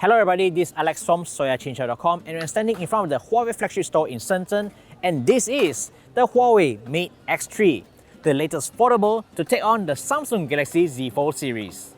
Hello everybody, this is Alex from soyachinchay.com and we're standing in front of the Huawei flagship store in Shenzhen, and this is the Huawei Mate X3, the latest foldable to take on the Samsung Galaxy Z Fold series.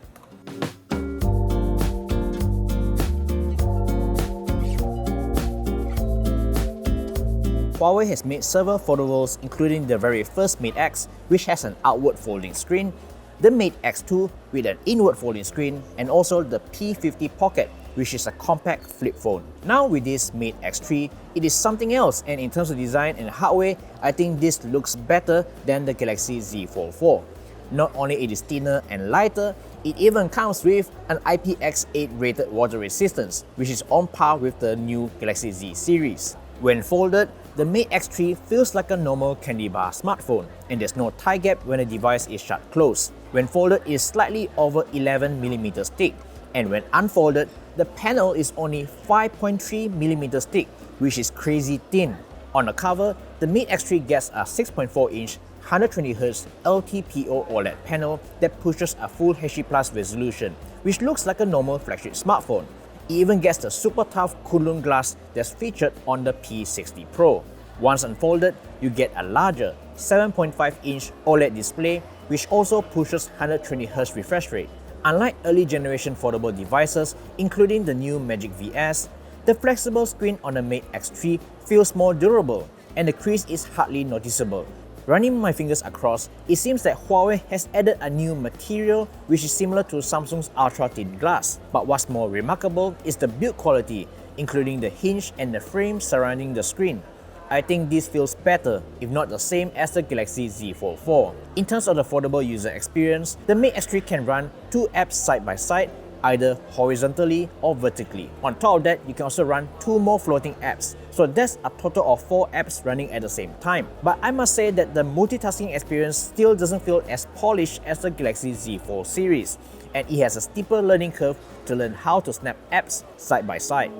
Huawei has made several foldables, including the very first Mate X, which has an outward folding screen, the Mate X2 with an inward folding screen, and also the P50 Pocket, which is a compact flip phone. Now with this Mate X3, it is something else, and in terms of design and hardware, I think this looks better than the Galaxy Z Fold 4. Not only it is thinner and lighter, it even comes with an IPX8 rated water resistance, which is on par with the new Galaxy Z series. When folded, the Mate X3 feels like a normal candy bar smartphone, and there's no tie gap when the device is shut closed. When folded, it is slightly over 11mm thick, and when unfolded, the panel is only 5.3mm thick, which is crazy thin. On the cover, the Mate X3 gets a 6.4-inch 120Hz LTPO OLED panel that pushes a full HD+ resolution, which looks like a normal flagship smartphone. It even gets the super tough Kunlun glass that's featured on the P60 Pro. Once unfolded, you get a larger 7.5-inch OLED display, which also pushes 120Hz refresh rate. Unlike early generation foldable devices, including the new Magic VS, the flexible screen on the Mate X3 feels more durable, and the crease is hardly noticeable. Running my fingers across, it seems that Huawei has added a new material which is similar to Samsung's ultra-thin glass. But what's more remarkable is the build quality, including the hinge and the frame surrounding the screen. I think this feels better, if not the same as the Galaxy Z Fold 4. In terms of the foldable user experience, the Mate X3 can run two apps side by side, either horizontally or vertically. On top of that, you can also run two more floating apps, so that's a total of 4 apps running at the same time. But I must say that the multitasking experience still doesn't feel as polished as the Galaxy Z Fold series, and it has a steeper learning curve to learn how to snap apps side by side.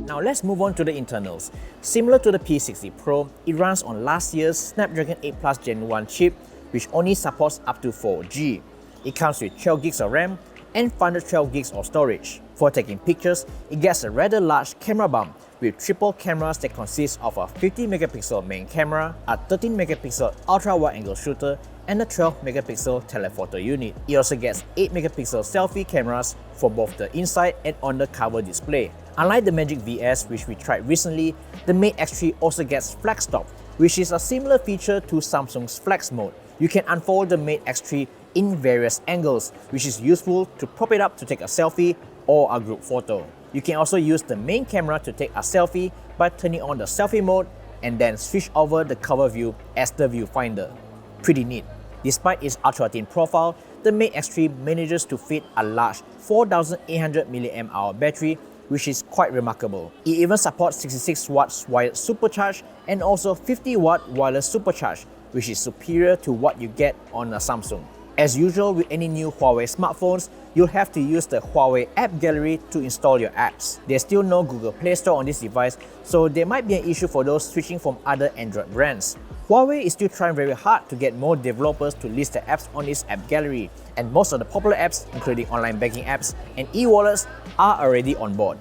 Now let's move on to the internals. Similar to the P60 Pro, it runs on last year's Snapdragon 8 Plus Gen 1 chip, which only supports up to 4G. It comes with 12GB of RAM and 512GB of storage. For taking pictures, it gets a rather large camera bump with triple cameras that consist of a 50MP main camera, a 13MP ultra-wide-angle shooter, and a 12MP telephoto unit. It also gets 8MP selfie cameras for both the inside and on the cover display. Unlike the Magic VS, which we tried recently, the Mate X3 also gets Flex Stop, which is a similar feature to Samsung's Flex Mode. You can unfold the Mate X3 in various angles, which is useful to prop it up to take a selfie or a group photo. You can also use the main camera to take a selfie by turning on the selfie mode and then switch over the cover view as the viewfinder. Pretty neat. Despite its ultra-thin profile, the Mate X3 manages to fit a large 4800 mAh battery, which is quite remarkable. It even supports 66 watts wired supercharge and also 50 watt wireless supercharge, which is superior to what you get on a Samsung. As usual with any new Huawei smartphones, you'll have to use the Huawei App Gallery to install your apps. There's still no Google Play Store on this device, so there might be an issue for those switching from other Android brands. Huawei is still trying very hard to get more developers to list their apps on this app gallery, and most of the popular apps, including online banking apps and e-wallets, are already on board.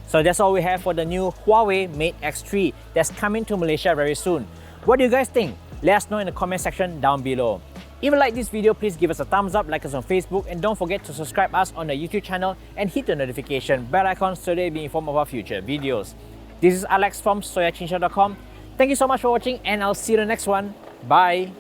So that's all we have for the new Huawei Mate X3 that's coming to Malaysia very soon. What do you guys think? Let us know in the comment section down below. If you like this video, please give us a thumbs up, like us on Facebook, and don't forget to subscribe us on the YouTube channel and hit the notification bell icon so that you'll be informed of our future videos. This is Alex from soyachinchay.com. Thank you so much for watching, and I'll see you in the next one. Bye!